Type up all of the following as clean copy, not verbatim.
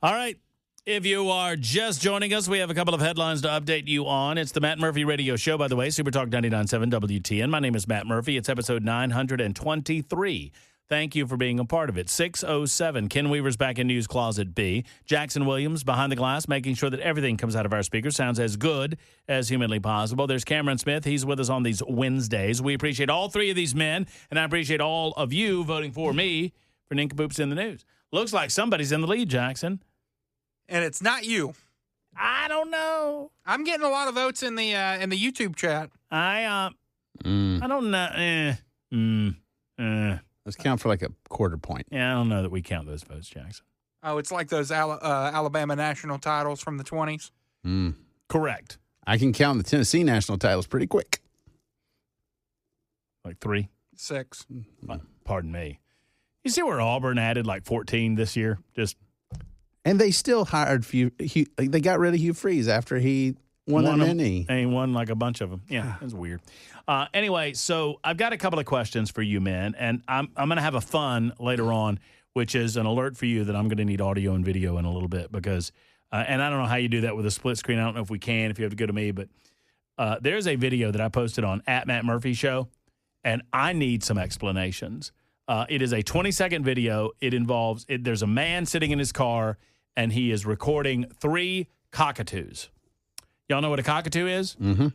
All right. If you are just joining us, we have a couple of headlines to update you on. It's the Matt Murphy Radio Show, by the way, Super Talk 99.7 WTN. My name is Matt Murphy. It's episode 923. Thank you for being a part of it. 6:07. Ken Weaver's back in News Closet B. Jackson Williams behind the glass, making sure that everything comes out of our speakers sounds as good as humanly possible. There's Cameron Smith. He's with us on these Wednesdays. We appreciate all three of these men, and I appreciate all of you voting for me for Nincompoops in the News. Looks like somebody's in the lead, Jackson. And it's not you. I don't know. I'm getting a lot of votes in the YouTube chat. I don't know. Let's count for like a quarter point. Yeah, I don't know that we count those votes, Jackson. Oh, it's like those Alabama national titles from the 20s? Correct. I can count the Tennessee national titles pretty quick. Like 3? 6. Pardon me. You see where Auburn added like 14 this year? And they still hired they got rid of Hugh Freeze after he won that many. And he won like a bunch of them. Yeah, that's weird. Anyway, so I've got a couple of questions for you, men, and I'm going to have a fun later on, which is an alert for you that I'm going to need audio and video in a little bit because, and I don't know how you do that with a split screen. I don't know if we can, if you have to go to me, but there's a video that I posted on @MattMurphy Show, and I need some explanations. It is a 20-second video. It involves, there's a man sitting in his car, and he is recording 3 cockatoos. Y'all know what a cockatoo is? Mm-hmm.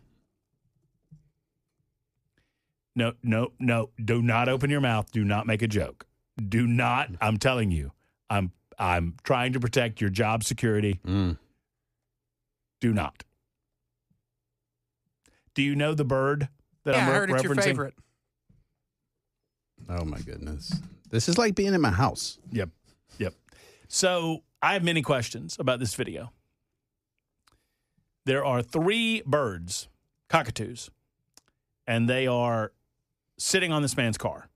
No. Do not open your mouth. Do not make a joke. Do not. I'm telling you. I'm trying to protect your job security. Do not. Do you know the bird that I'm referencing? I heard it's your favorite. Oh, my goodness. This is like being in my house. Yep. So I have many questions about this video. There are 3 birds, cockatoos, and they are sitting on this man's car.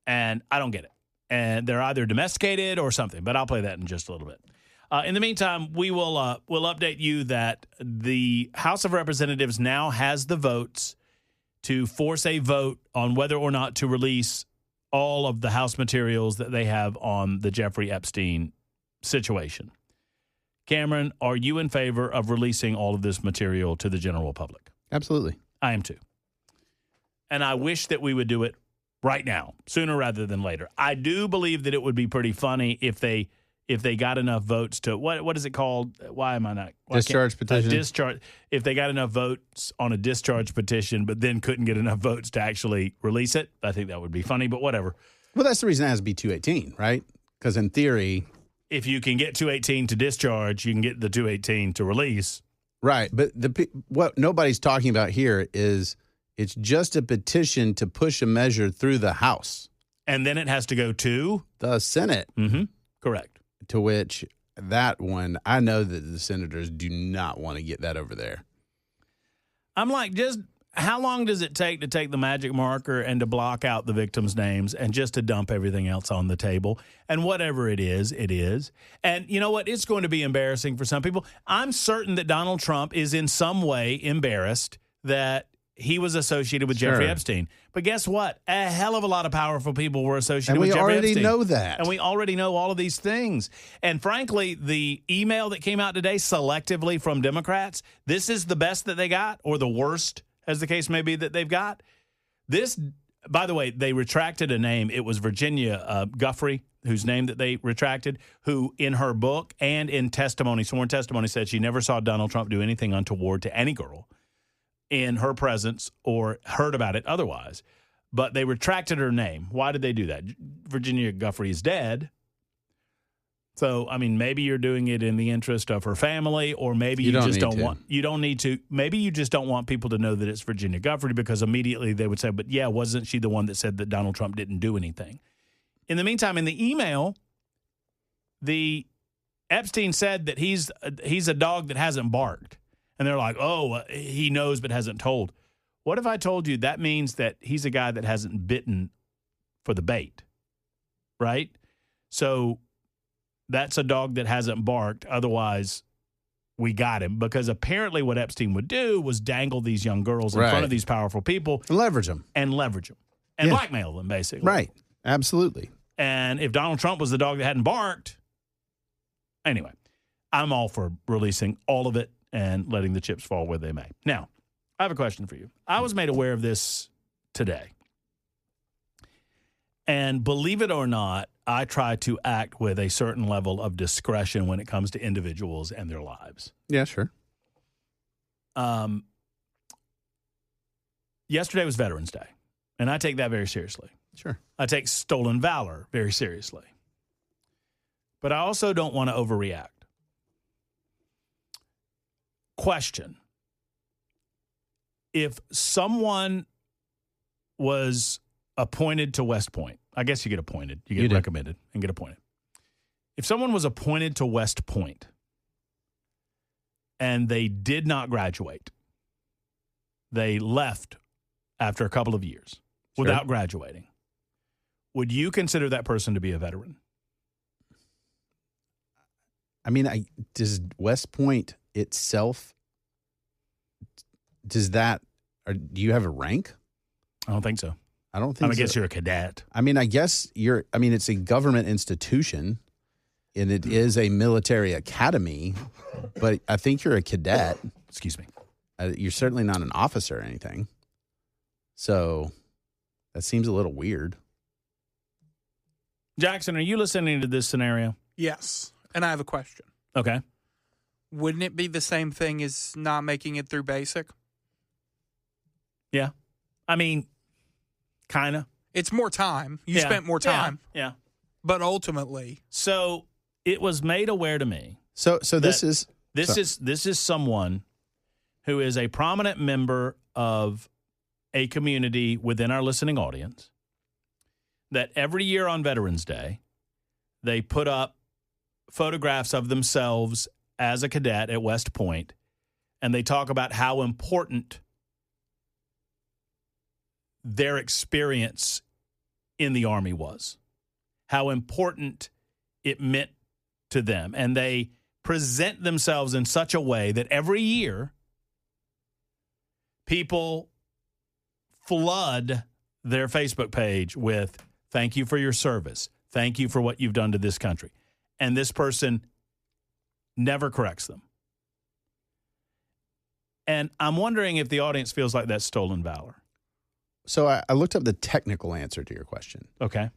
And I don't get it. And they're either domesticated or something, but I'll play that in just a little bit. In the meantime, we'll update you that the House of Representatives now has the votes to force a vote on whether or not to release all of the House materials that they have on the Jeffrey Epstein situation. Cameron, are you in favor of releasing all of this material to the general public? Absolutely. I am too. And I wish that we would do it right now, sooner rather than later. I do believe that it would be pretty funny if they got enough votes to, what is it called? Why am I not? Discharge petition. Discharge. If they got enough votes on a discharge petition, but then couldn't get enough votes to actually release it, I think that would be funny, but whatever. Well, that's the reason it has to be 218, right? Because in theory, if you can get 218 to discharge, you can get the 218 to release. Right. But what nobody's talking about here is it's just a petition to push a measure through the House. And then it has to go to? The Senate. Mm-hmm. Correct. To which that one, I know that the senators do not want to get that over there. I'm like, just how long does it take to take the magic marker and to block out the victims' names and just to dump everything else on the table? And whatever it is, it is. And you know what? It's going to be embarrassing for some people. I'm certain that Donald Trump is in some way embarrassed that he was associated with Jeffrey Epstein. But guess what? A hell of a lot of powerful people were associated with Jeffrey Epstein. And we already know that. And we already know all of these things. And frankly, the email that came out today selectively from Democrats, this is the best that they got, or the worst, as the case may be, that they've got. This, by the way, they retracted a name. It was Virginia Giuffre, whose name that they retracted, who in her book and in testimony, sworn testimony, said she never saw Donald Trump do anything untoward to any girl in her presence or heard about it otherwise. But they retracted her name. Why did they do that? Virginia Giuffre is dead. So, I mean, maybe you're doing it in the interest of her family, or maybe you just don't want, you don't need to, maybe you just don't want people to know that it's Virginia Giuffre, because immediately they would say, but yeah, wasn't she the one that said that Donald Trump didn't do anything? In the meantime, in the email, the Epstein said that he's a dog that hasn't barked. And they're like, oh, he knows but hasn't told. What if I told you that means that he's a guy that hasn't bitten for the bait, right? So that's a dog that hasn't barked. Otherwise, we got him. Because apparently what Epstein would do was dangle these young girls in front of these powerful people. And leverage them. And blackmail them, basically. Right. Absolutely. And if Donald Trump was the dog that hadn't barked, Anyway, I'm all for releasing all of it and letting the chips fall where they may. Now, I have a question for you. I was made aware of this today. And believe it or not, I try to act with a certain level of discretion when it comes to individuals and their lives. Yeah, sure. Yesterday was Veterans Day, and I take that very seriously. Sure. I take stolen valor very seriously. But I also don't want to overreact. Question. If someone was appointed to West Point, I guess you get appointed. You get recommended and get appointed. If someone was appointed to West Point and they did not graduate, they left after a couple of years without graduating, would you consider that person to be a veteran? I mean, does West Point itself, do you have a rank? I don't think so. I don't think I guess you're a cadet. I mean, it's a government institution and it is a military academy, but I think you're a cadet. Excuse me. You're certainly not an officer or anything. So that seems a little weird. Jackson, are you listening to this scenario? Yes. And I have a question. Okay. Wouldn't it be the same thing as not making it through basic? Yeah. I mean, kind of. It's more time. You spent more time. Yeah. But ultimately. So it was made aware to me. So this is someone who is a prominent member of a community within our listening audience that every year on Veterans Day, they put up photographs of themselves as a cadet at West Point, and they talk about how important their experience in the Army was, how important it meant to them. And they present themselves in such a way that every year people flood their Facebook page with, thank you for your service. Thank you for what you've done to this country. And this person never corrects them. And I'm wondering if the audience feels like that's stolen valor. So I looked up the technical answer to your question. Okay.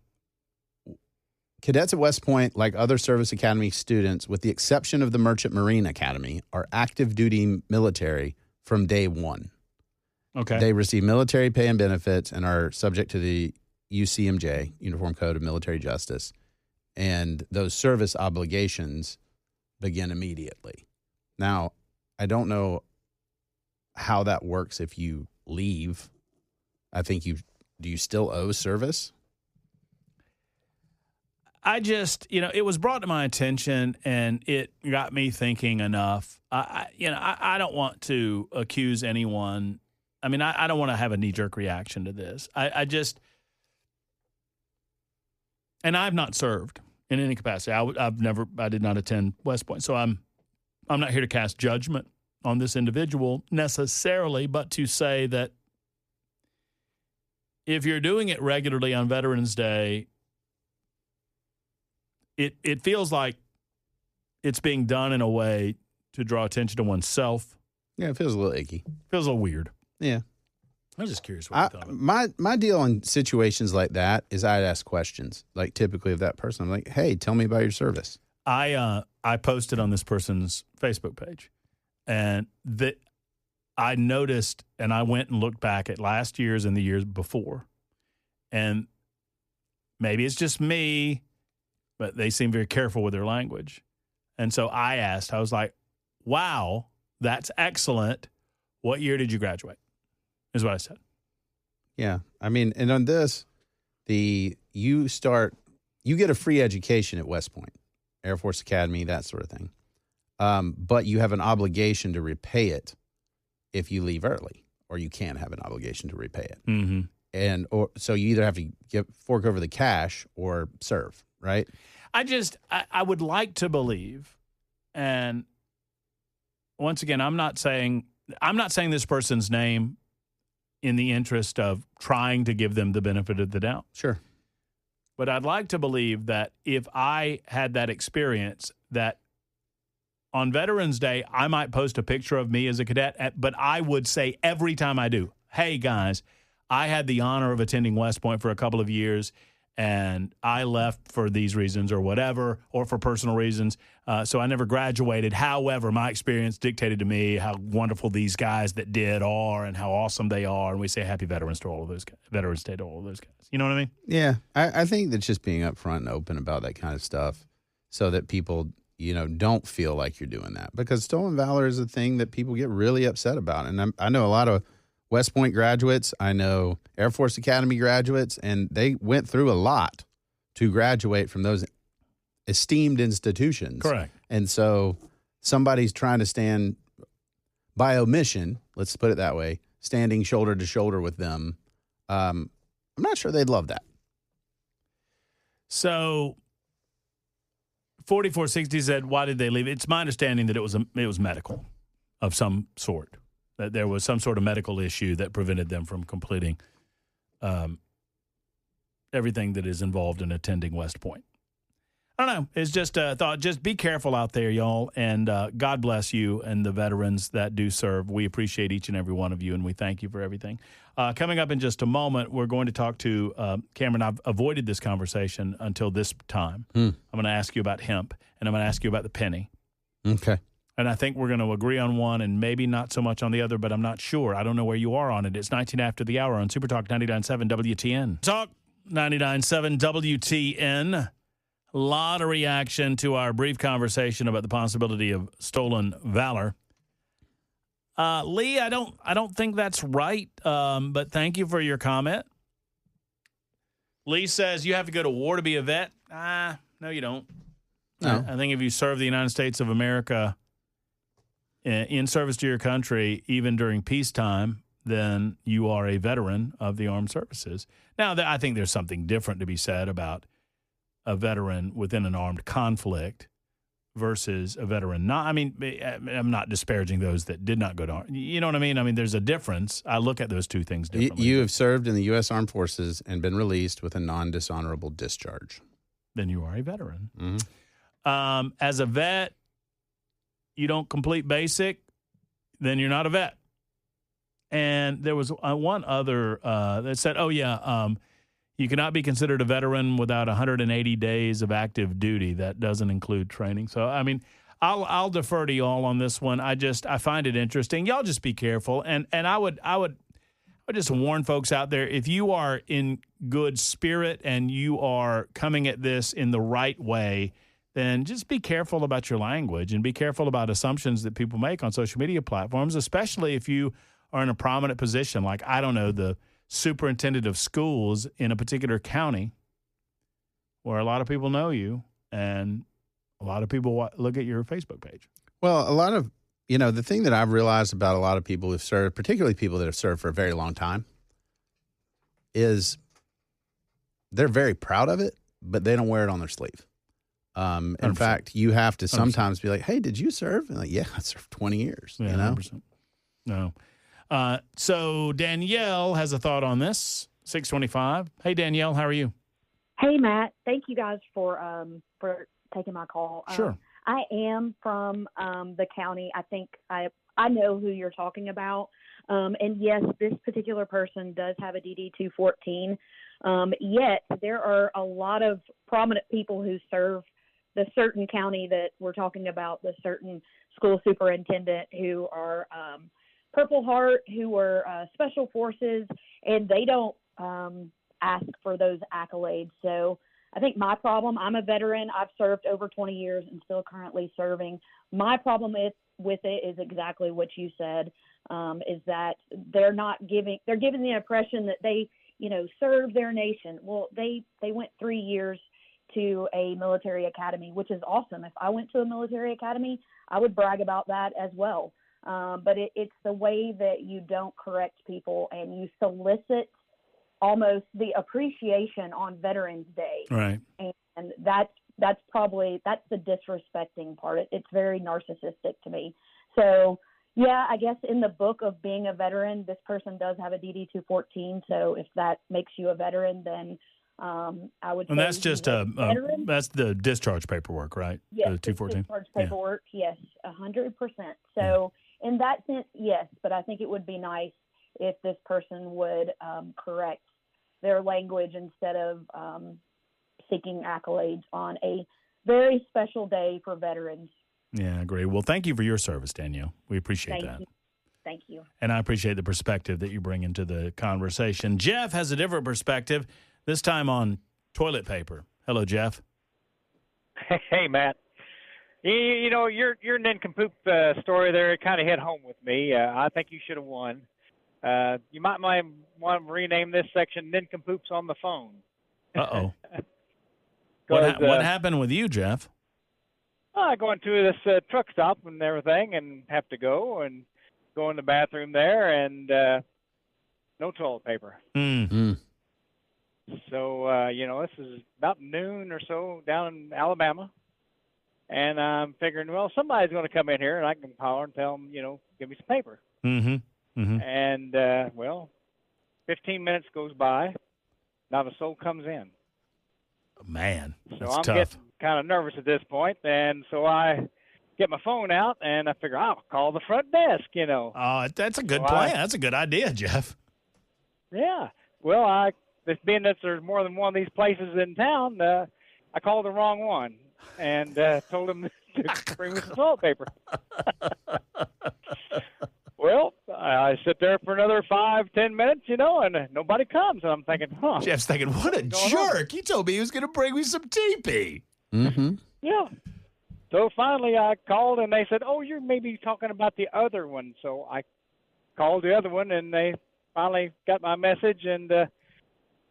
Cadets at West Point, like other service academy students, with the exception of the Merchant Marine Academy, are active duty military from day one. Okay. They receive military pay and benefits and are subject to the UCMJ, Uniform Code of Military Justice. And those service obligations begin immediately. Now, I don't know how that works if you leave. I think do you still owe service? I just, it was brought to my attention and it got me thinking enough. I don't want to accuse anyone. I mean, I don't want to have a knee-jerk reaction to this. I I've not served in any capacity. I did not attend West Point. So I'm not here to cast judgment on this individual necessarily, but to say that if you're doing it regularly on Veterans Day, it feels like it's being done in a way to draw attention to oneself. Yeah, it feels a little icky. Feels a little weird. Yeah. I was just curious what you thought about it. My deal in situations like that is I'd ask questions, like typically of that person. I'm like, hey, tell me about your service. I posted on this person's Facebook page, and that I noticed, and I went and looked back at last year's and the years before, and maybe it's just me, but they seem very careful with their language. And so I was like, wow, that's excellent. What year did you graduate? Is what I said. Yeah. I mean, and on this, you get a free education at West Point, Air Force Academy, that sort of thing. But you have an obligation to repay it if you leave early, or you can have an obligation to repay it. Mm-hmm. So you either have to fork over the cash or serve, right? I would like to believe, and once again, I'm not saying this person's name in the interest of trying to give them the benefit of the doubt. Sure. But I'd like to believe that if I had that experience, that on Veterans Day, I might post a picture of me as a cadet, but I would say every time I do, hey, guys, I had the honor of attending West Point for a couple of years, and I left for these reasons or whatever, or for personal reasons. So I never graduated. However, my experience dictated to me how wonderful these guys that did are and how awesome they are. And we say happy Veterans to all of those guys, Veterans Day to all of those guys. You know what I mean? Yeah. I think that just being upfront and open about that kind of stuff so that people, don't feel like you're doing that. Because stolen valor is a thing that people get really upset about. And I know a lot of West Point graduates. I know Air Force Academy graduates, and they went through a lot to graduate from those esteemed institutions. Correct. And so somebody's trying to stand by omission, let's put it that way, standing shoulder to shoulder with them. I'm not sure they'd love that. So 4460 said, why did they leave? It's my understanding that it was medical of some sort, that there was some sort of medical issue that prevented them from completing everything that is involved in attending West Point. I don't know. It's just a thought. Just be careful out there, y'all, and God bless you and the veterans that do serve. We appreciate each and every one of you, and we thank you for everything. Coming up in just a moment, we're going to talk to Cameron. I've avoided this conversation until this time. I'm going to ask you about hemp, and I'm going to ask you about the penny. Okay. And I think we're going to agree on one and maybe not so much on the other, but I'm not sure. I don't know where you are on it. It's 19 after the hour on Super Talk 99.7 WTN. Talk 99.7 WTN. A lot of reaction to our brief conversation about the possibility of stolen valor. Lee, I don't think that's right, but thank you for your comment. Lee says you have to go to war to be a vet. No, you don't. No. I think if you serve the United States of America in service to your country, even during peacetime, then you are a veteran of the armed services. Now, I think there's something different to be said about a veteran within an armed conflict versus a veteran not. I mean, I'm not disparaging those that did not go to armed. You know what I mean? I mean, there's a difference. I look at those two things differently. You have served in the U.S. Armed Forces and been released with a non-dishonorable discharge. Then you are a veteran. Mm-hmm. As a vet, you don't complete basic, then you're not a vet. And there was one other that said, you cannot be considered a veteran without 180 days of active duty. That doesn't include training. So, I mean, I'll defer to y'all on this one. I find it interesting. Y'all just be careful. And I would just warn folks out there, if you are in good spirit and you are coming at this in the right way, then just be careful about your language and be careful about assumptions that people make on social media platforms, especially if you are in a prominent position, like, I don't know, the superintendent of schools in a particular county where a lot of people know you and a lot of people look at your Facebook page. Well, a lot of, the thing that I've realized about a lot of people who've served, particularly people that have served for a very long time, is they're very proud of it, but they don't wear it on their sleeve. In 100%. fact, you have to 100%. sometimes be like, hey, did you serve? And like, yeah, I served 20 years, Yeah, 100%. No. So Danielle has a thought on this, 625. Hey, Danielle, how are you? Hey, Matt. Thank you guys for taking my call. Sure. I am from the county. I think I know who you're talking about. And yes, this particular person does have a DD-214. Yet there are a lot of prominent people who serve the certain county that we're talking about, the certain school superintendent who are Purple Heart, who are special forces, and they don't ask for those accolades. So I think my problem, I'm a veteran. I've served over 20 years and still currently serving. My problem with it is exactly what you said, is that they're giving the impression that they, serve their nation. Well, they went 3 years to a military academy, which is awesome. If I went to a military academy, I would brag about that as well. But it's the way that you don't correct people and you solicit almost the appreciation on Veterans Day. Right. And that's the disrespecting part. It's very narcissistic to me. So, yeah, I guess in the book of being a veteran, this person does have a DD-214. So if that makes you a veteran, then I would And say that's just veteran. that's the discharge paperwork, right? Yes, The 214. discharge paperwork. Yes, 100%. So in that sense, yes. But I think it would be nice if this person would correct their language instead of seeking accolades on a very special day for veterans. Yeah, I agree. Well, thank you for your service, Danielle. We appreciate that. Thank you. And I appreciate the perspective that you bring into the conversation. Jeff has a different perspective, this time on toilet paper. Hello, Jeff. Hey, Matt. You know, your nincompoop story there, it kind of hit home with me. I think you should have won. You might want to rename this section Nincompoops on the Phone. Uh-oh. What happened with you, Jeff? I go into this truck stop and everything and have to go in the bathroom there and no toilet paper. Mm. So, you know, this is about noon or so down in Alabama. And I'm figuring, well, somebody's going to come in here and I can holler and tell them, you know, give me some paper. Mm-hmm. Mm-hmm. And, well, 15 minutes goes by. Not a soul comes in. Man, So that's I'm tough. getting kind of nervous at this point. And so I get my phone out and I figure I'll call the front desk, you know. Oh, that's a good So plan. That's a good idea, Jeff. Yeah. Well, being that there's more than one of these places in town, I called the wrong one and told them to bring me some toilet paper. Well, I sit there for another 5-10 minutes, you know, and nobody comes. And I'm thinking, Jeff's thinking, what a What's going jerk. He told me he was going to bring me some TP. Mm-hmm. yeah. So finally I called and they said, oh, you're maybe talking about the other one. So I called the other one and they finally got my message and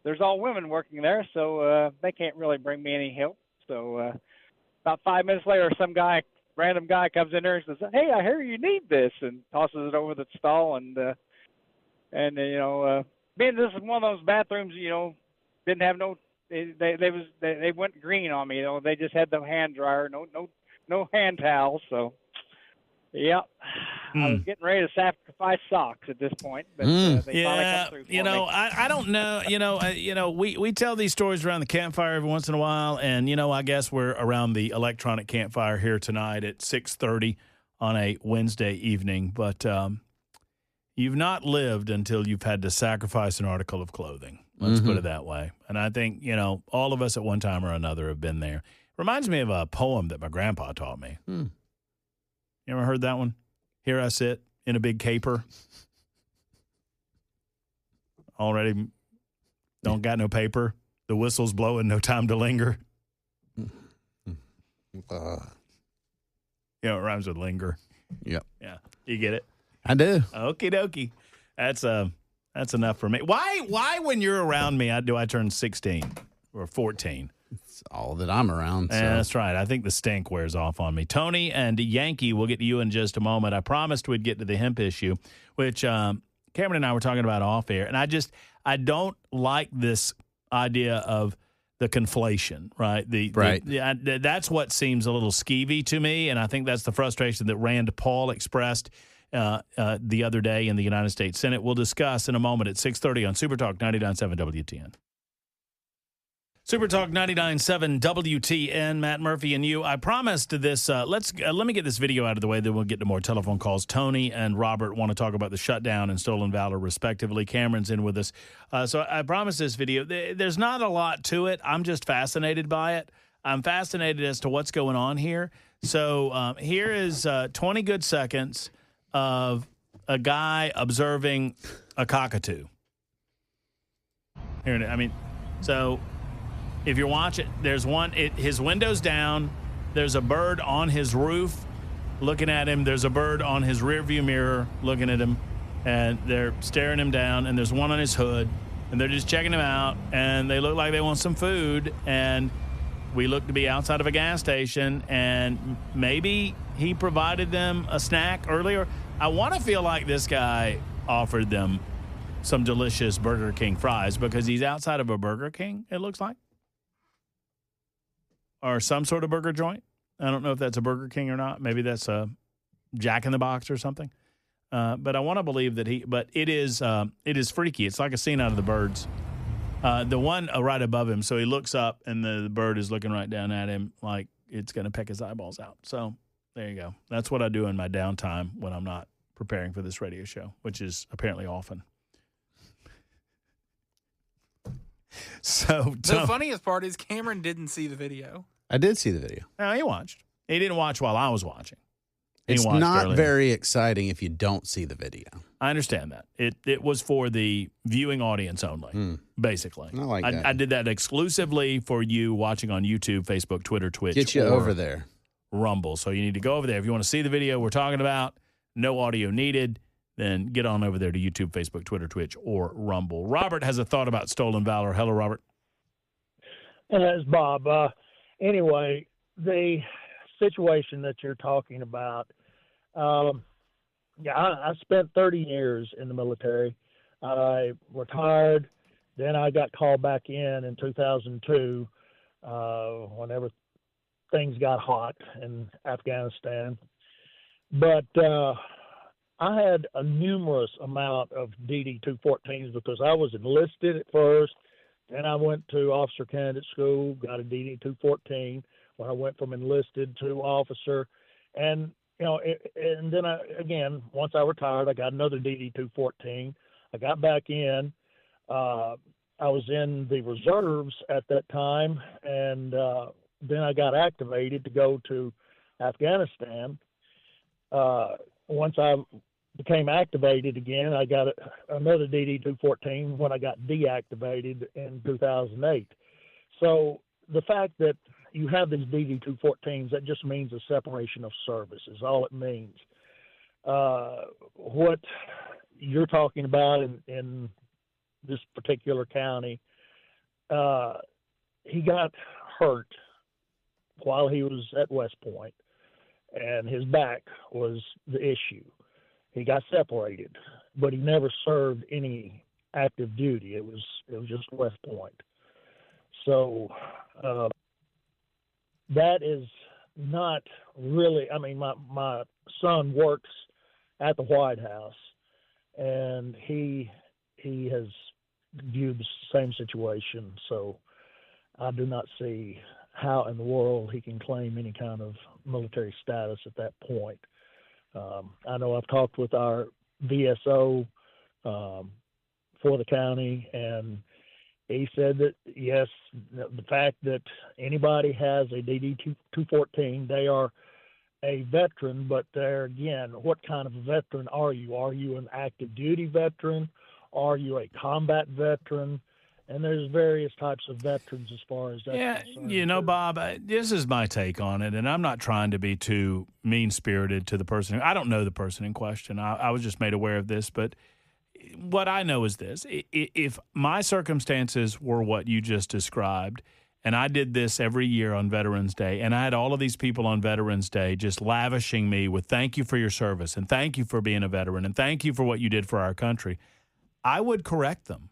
there's all women working there, so they can't really bring me any help. So about 5 minutes later, random guy comes in there and says, hey, I hear you need this, and tosses it over the stall. And you know, being this is one of those bathrooms, you know, didn't have no, they went green on me. You know, they just had the hand dryer, no hand towels. So, yeah, I was getting ready to sacrifice socks at this point, but they finally Yeah, come through for you know, me. I don't know. You know, we tell these stories around the campfire every once in a while, and you know, I guess we're around the electronic campfire here tonight at 6:30 on a Wednesday evening. But you've not lived until you've had to sacrifice an article of clothing. Let's put it that way. And I think, you know, all of us at one time or another have been there. Reminds me of a poem that my grandpa taught me. You ever heard that one? Here I sit in a big caper. Already don't got no paper. The whistle's blowing, no time to linger. Yeah, it rhymes with linger. Yep. Yeah. You get it? I do. Okie dokie. That's enough for me. Why when you're around me do I turn 16 or 14? It's all that I'm around. So. Yeah, that's right. I think the stink wears off on me. Tony and Yankee, we'll get to you in just a moment. I promised we'd get to the hemp issue, which Cameron and I were talking about off air. And I don't like this idea of the conflation, right? That's what seems a little skeevy to me. And I think that's the frustration that Rand Paul expressed the other day in the United States Senate. We'll discuss in a moment at 6:30 on Super Talk 99.7 WTN. Super Talk 99.7 WTN, Matt Murphy and you. I promised this. Let me get this video out of the way, then we'll get to more telephone calls. Tony and Robert want to talk about the shutdown and stolen valor, respectively. Cameron's in with us. So I promised this video. There's not a lot to it. I'm just fascinated by it. I'm fascinated as to what's going on here. So here is 20 good seconds of a guy observing a cockatoo. Here, I mean, so... If you're watching, there's one, his window's down. There's a bird on his roof looking at him. There's a bird on his rearview mirror looking at him. And they're staring him down. And there's one on his hood. And they're just checking him out. And they look like they want some food. And we look to be outside of a gas station. And maybe he provided them a snack earlier. I want to feel like this guy offered them some delicious Burger King fries because he's outside of a Burger King, it looks like. Or some sort of burger joint. I don't know if that's a Burger King or not. Maybe that's a Jack in the Box or something. But I want to believe that but it is freaky. It's like a scene out of The Birds. The one right above him, so he looks up and the bird is looking right down at him like it's going to peck his eyeballs out. So there you go. That's what I do in my downtime when I'm not preparing for this radio show, which is apparently often. So The funniest part is Cameron didn't see the video. I did see the video. no, he watched. He didn't watch while I was watching. He It's watched not earlier. very exciting if you don't see the video. I understand that. It was for the viewing audience only, basically. I like that. I did that exclusively for you watching on YouTube, Facebook, Twitter, Twitch. Get you or over there. Rumble. So you need to go over there. If you want to see the video we're talking about, no audio needed, then get on over there to YouTube, Facebook, Twitter, Twitch, or Rumble. Robert has a thought about stolen valor. Hello, Robert. And that's Bob. Anyway, the situation that you're talking about, I spent 30 years in the military. I retired. Then I got called back in 2002 whenever things got hot in Afghanistan. But I had a numerous amount of DD-214s because I was enlisted at first. Then I went to officer candidate school, got a DD-214 when I went from enlisted to officer. And, and then once I retired, I got another DD-214. I got back in. I was in the reserves at that time, and then I got activated to go to Afghanistan. Once I became activated again, I got another DD-214 when I got deactivated in 2008. So the fact that you have these DD-214s, that just means a separation of service is all it means. What you're talking about in this particular county, he got hurt while he was at West Point, and his back was the issue. He got separated, but he never served any active duty. It was just West Point. So that is not really. I mean, my son works at the White House, and he has viewed the same situation. So I do not see how in the world he can claim any kind of military status at that point. I know I've talked with our VSO for the county, and he said that, yes, the fact that anybody has a DD-214, they are a veteran, but there again, what kind of a veteran are you? Are you an active duty veteran? Are you a combat veteran? And there's various types of veterans as far as that's concerned. Bob, this is my take on it, and I'm not trying to be too mean-spirited to the person. I don't know the person in question. I was just made aware of this, but what I know is this. If my circumstances were what you just described, and I did this every year on Veterans Day, and I had all of these people on Veterans Day just lavishing me with thank you for your service, and thank you for being a veteran, and thank you for what you did for our country, I would correct them.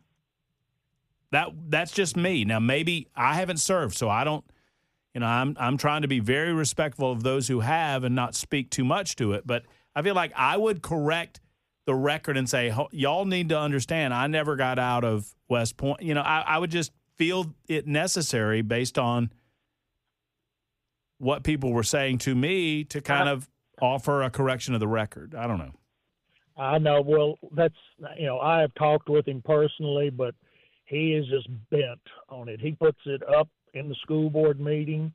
That's just me. Now, maybe I haven't served, so I don't, I'm trying to be very respectful of those who have and not speak too much to it. But I feel like I would correct the record and say, y'all need to understand, I never got out of West Point. I would just feel it necessary based on what people were saying to me to kind of offer a correction of the record. I don't know. I know. Well, that's, I have talked with him personally, but he is just bent on it. He puts it up in the school board meeting.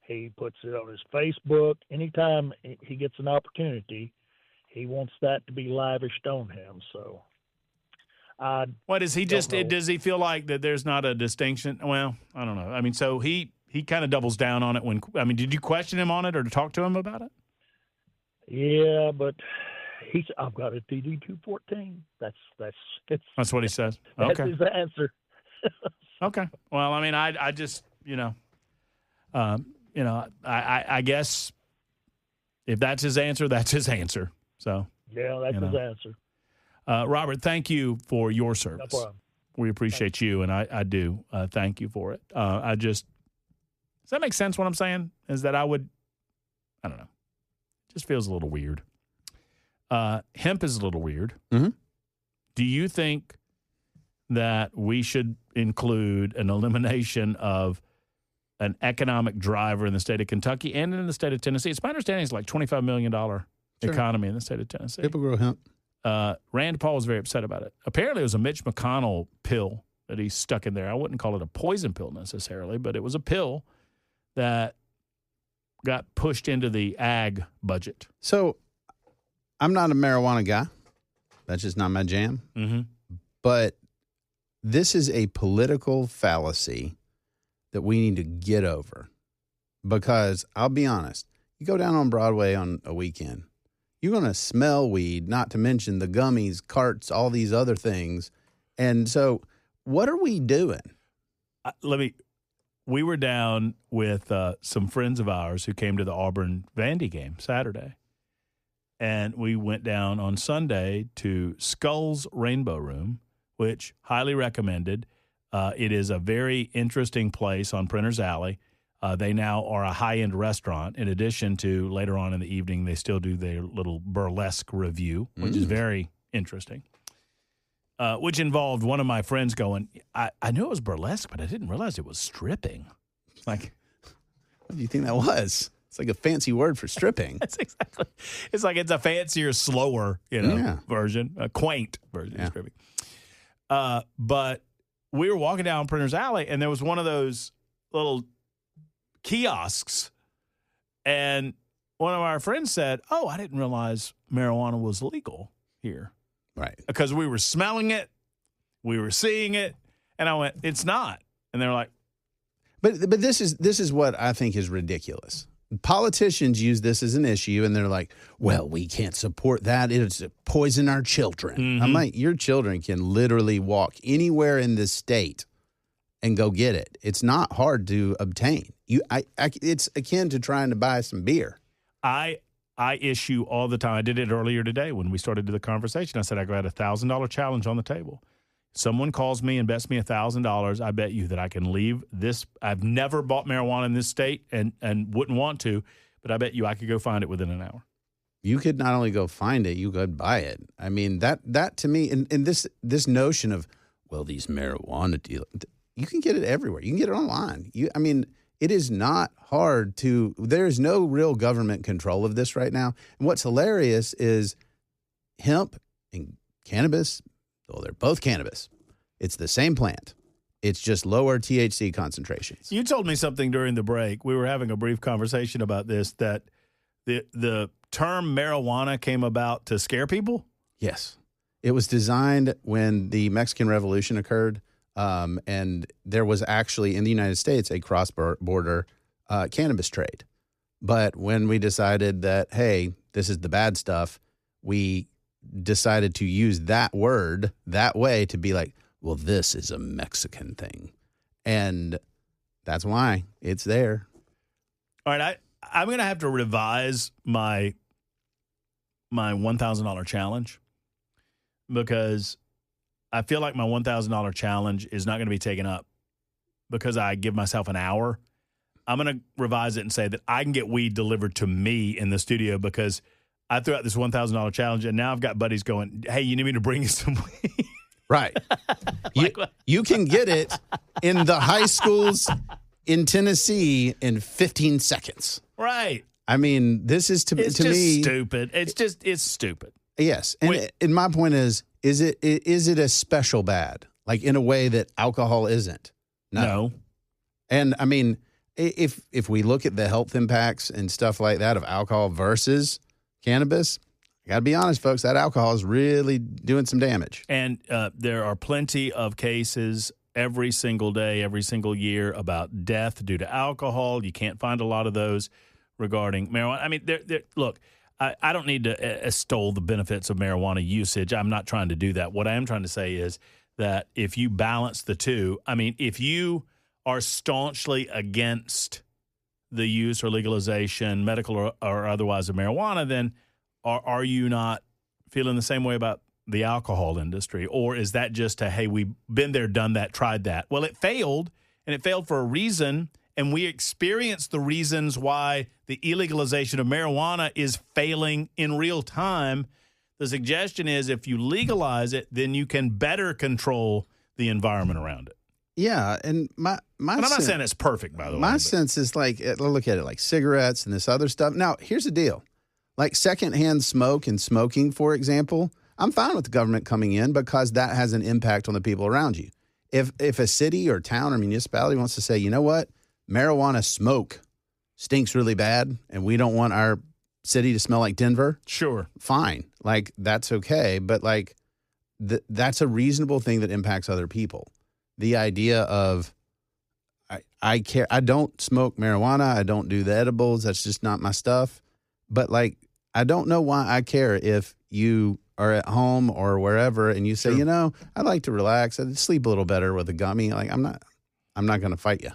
He puts it on his Facebook. Anytime he gets an opportunity, he wants that to be lavished on him. So, what is he just? Does he feel like that there's not a distinction? Well, I don't know. I mean, so he kind of doubles down on it. Did you question him on it or to talk to him about it? Yeah, but I've got a DD-214. That's what he says. That's Okay. his answer. Okay. Well, I just, I guess if that's his answer, that's his answer. So. Yeah, that's his answer. Robert, thank you for your service. No problem. We appreciate you, and I do thank you for it. Does that make sense what I'm saying? Is that I don't know. It just feels a little weird. Hemp is a little weird. Mm-hmm. Do you think that we should, include an elimination of an economic driver in the state of Kentucky and in the state of Tennessee. It's my understanding it's like $25 million economy in the state of Tennessee. People grow hemp. Rand Paul was very upset about it. Apparently, it was a Mitch McConnell pill that he stuck in there. I wouldn't call it a poison pill necessarily, but it was a pill that got pushed into the ag budget. So I'm not a marijuana guy. That's just not my jam. Mm-hmm. But this is a political fallacy that we need to get over. Because I'll be honest, you go down on Broadway on a weekend, you're going to smell weed, not to mention the gummies, carts, all these other things. And so what are we doing? We were down with some friends of ours who came to the Auburn-Vandy game Saturday. And we went down on Sunday to Skull's Rainbow Room, which highly recommended. It is a very interesting place on Printers Alley. They now are a high-end restaurant. In addition to later on in the evening, they still do their little burlesque review, which is very interesting, which involved one of my friends going, I knew it was burlesque, but I didn't realize it was stripping. Like, What do you think that was? It's like a fancy word for stripping. That's exactly. It's like it's a fancier, slower, version, a quaint version of stripping. But we were walking down Printers Alley, and there was one of those little kiosks, and one of our friends said, "Oh, I didn't realize marijuana was legal here." Right. Because we were smelling it, we were seeing it, and I went, "It's not." And they're like, But this is what I think is ridiculous. Politicians use this as an issue, and they're like, well, we can't support that. It's poison our children. Mm-hmm. I'm like, your children can literally walk anywhere in this state and go get it. It's not hard to obtain. It's akin to trying to buy some beer. I issue all the time. I did it earlier today when we started the conversation. I said I got a $1,000 challenge on the table. Someone calls me and bets me $1,000. I bet you that I can leave this. I've never bought marijuana in this state and wouldn't want to, but I bet you I could go find it within an hour. You could not only go find it, you could buy it. I mean, that to me, and this notion of, well, these marijuana dealers, you can get it everywhere. You can get it online. It is not hard to, there's no real government control of this right now. And what's hilarious is hemp and cannabis, well, they're both cannabis. It's the same plant. It's just lower THC concentrations. You told me something during the break. We were having a brief conversation about this, that the term marijuana came about to scare people? Yes. It was designed when the Mexican Revolution occurred, and there was actually in the United States a cross-border cannabis trade. But when we decided that, hey, this is the bad stuff, we decided to use that word that way to be like, well, this is a Mexican thing. And that's why it's there. All right, I'm going to have to revise my $1,000 challenge, because I feel like my $1,000 challenge is not going to be taken up because I give myself an hour. I'm going to revise it and say that I can get weed delivered to me in the studio, because I threw out this $1,000 challenge, and now I've got buddies going, hey, you need me to bring you some weed? Right. You can get it in the high schools in Tennessee in 15 seconds. Right. I mean, this is to It's me stupid. It's stupid. Yes. And my point is it a special bad? Like in a way that alcohol isn't? No. And I mean, if we look at the health impacts and stuff like that of alcohol versus cannabis, I got to be honest, folks, that alcohol is really doing some damage. And there are plenty of cases every single day, every single year about death due to alcohol. You can't find a lot of those regarding marijuana. I mean, look, I don't need to extol the benefits of marijuana usage. I'm not trying to do that. What I am trying to say is that if you balance the two, I mean, if you are staunchly against the use or legalization, medical or otherwise, of marijuana, then are you not feeling the same way about the alcohol industry? Or is that just hey, we've been there, done that, tried that? Well, it failed, and it failed for a reason, and we experienced the reasons why the illegalization of marijuana is failing in real time. The suggestion is if you legalize it, then you can better control the environment around it. Yeah, and my And I'm not sen- saying it's perfect, by the way. my but- sense is like, look at it like cigarettes and this other stuff. Now, here's the deal. Like secondhand smoke and smoking, for example, I'm fine with the government coming in because that has an impact on the people around you. If a city or town or municipality wants to say, you know what, marijuana smoke stinks really bad and we don't want our city to smell like Denver, Sure. fine. Like, that's okay. But like, that's a reasonable thing that impacts other people. The idea of, I care. I don't smoke marijuana. I don't do the edibles. That's just not my stuff. But like, I don't know why I care if you are at home or wherever and you say, Sure. you know, I like to relax. I sleep a little better with a gummy. Like, I'm not going to fight you.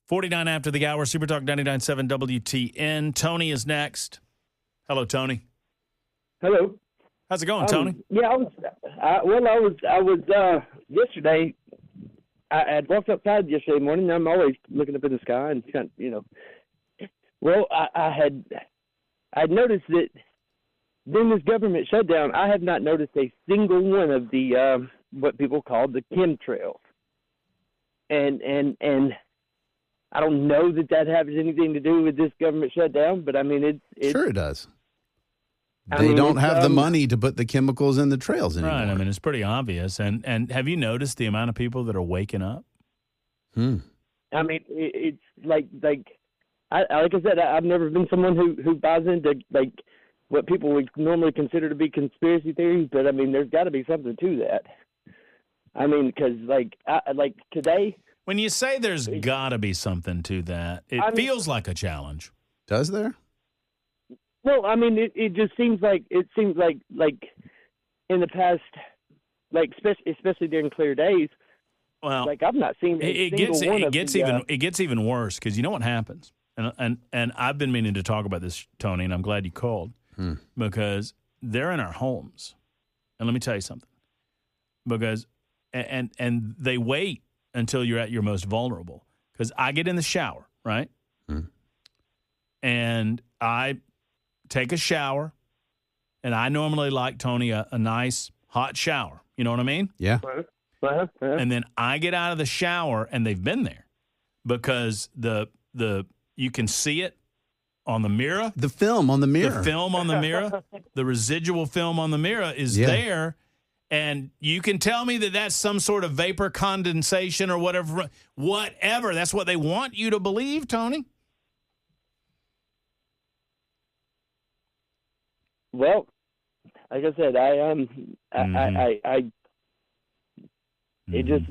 49 after the hour, Super Talk 99.7 WTN. Tony is next. Hello, Tony. Hello. How's it going, Tony? Yeah, I was yesterday. I had walked outside yesterday morning. I'm always looking up in the sky and kind of, you know. Well, I had noticed that during this government shutdown, I have not noticed a single one of the what people call the chemtrails, and I don't know that has anything to do with this government shutdown, but I mean it's Sure it does. I They mean, don't it's, have the money to put the chemicals in the trails anymore. Right. I mean, it's pretty obvious. And have you noticed the amount of people that are waking up? I mean, it's like I said, I've never been someone who buys into like what people would normally consider to be conspiracy theories, but I mean, there's got to be something to that. I mean, because like today. When you say there's got to be something to that, it feels like a challenge. Does there? Well, I mean, it just seems like in the past, like especially during clear days. Well, like I've not seen it gets even worse because you know what happens, and I've been meaning to talk about this, Tony, and I'm glad you called because they're in our homes, and let me tell you something, because and they wait until you're at your most vulnerable because I get in the shower, right, and I take a shower, and I normally like, Tony, a nice hot shower. You know what I mean? Yeah. And then I get out of the shower, and they've been there because the you can see it on the mirror. The film on the mirror. The film on the mirror, the residual film on the mirror is there, and you can tell me that that's some sort of vapor condensation or whatever. Whatever. That's what they want you to believe, Tony. Well, like I said, it just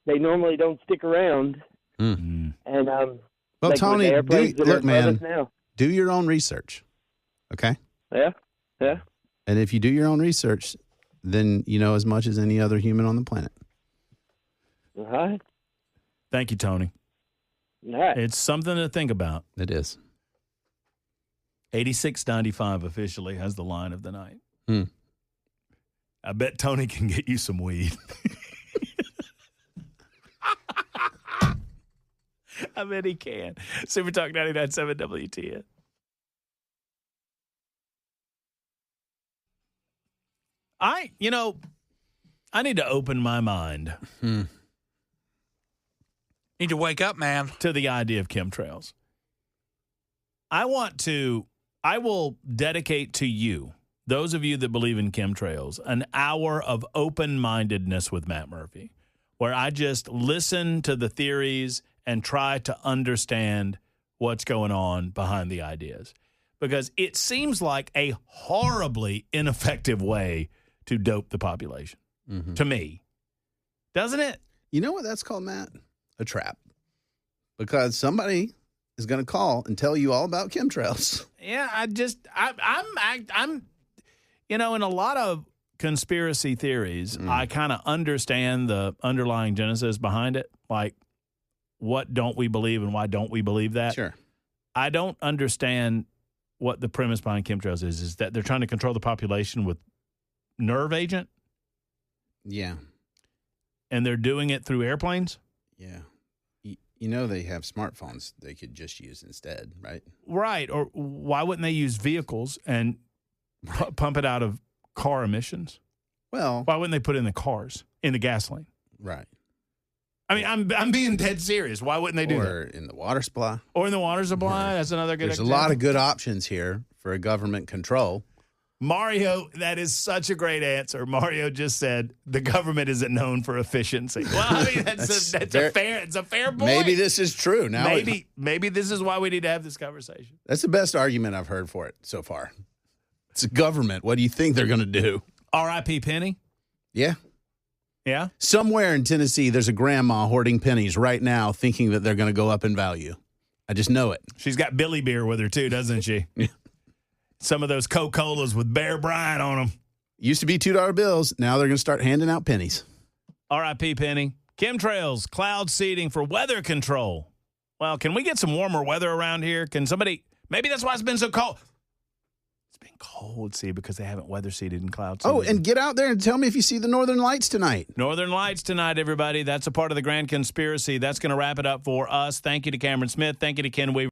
they normally don't stick around, and well, like Tony, look, man, now. do your own research, okay? Yeah. And if you do your own research, then you know as much as any other human on the planet. All right. Thank you, Tony. All right. It's something to think about. It is. 8695 officially has the line of the night. I bet Tony can get you some weed. I bet he can. Super Talk 99.7 WTN. I need to open my mind Need to wake up, man. to the idea of chemtrails. I will dedicate to you, those of you that believe in chemtrails, an hour of open-mindedness with Matt Murphy, where I just listen to the theories and try to understand what's going on behind the ideas. Because it seems like a horribly ineffective way to dope the population, to me. Doesn't it? You know what that's called, Matt? A trap. Because somebody is going to call and tell you all about chemtrails. Yeah, I'm in a lot of conspiracy theories, I kind of understand the underlying genesis behind it. Like, what don't we believe and why don't we believe that? Sure. I don't understand what the premise behind chemtrails is that they're trying to control the population with nerve agent, Yeah. and they're doing it through airplanes. Yeah. You know they have smartphones they could just use instead, right? Right. Or why wouldn't they use vehicles and pump it out of car emissions? Well, Why wouldn't they put it in the cars, in the gasoline? right. I mean, I'm being dead serious. Why wouldn't they do that? Or in the water supply. Or in the water supply? That's another good There's example. a lot of good options here for a government control. Mario, that is such a great answer. Mario just said the government isn't known for efficiency. Well, I mean, that's a fair point. Maybe this is true. Now Maybe this is why we need to have this conversation. that's the best argument I've heard for it so far. It's a government. What do you think they're going to do? R.I.P. Penny? Yeah. Yeah? Somewhere in Tennessee, there's a grandma hoarding pennies right now thinking that they're going to go up in value. I just know it. She's got Billy beer with her, too, doesn't she? Yeah. Some of those Coca-Colas with Bear Bryant on them. Used to be $2 bills. Now they're going to start handing out pennies. R.I.P. Penny. Chemtrails, cloud seeding for weather control. Well, can we get some warmer weather around here? Can somebody, maybe that's why it's been so cold. It's been cold, see, because they haven't weather seeded in cloud seeding. Oh, and get out there and tell me if you see the Northern Lights tonight. Northern Lights tonight, everybody. That's a part of the grand conspiracy. That's going to wrap it up for us. Thank you to Cameron Smith. Thank you to Ken Weaver.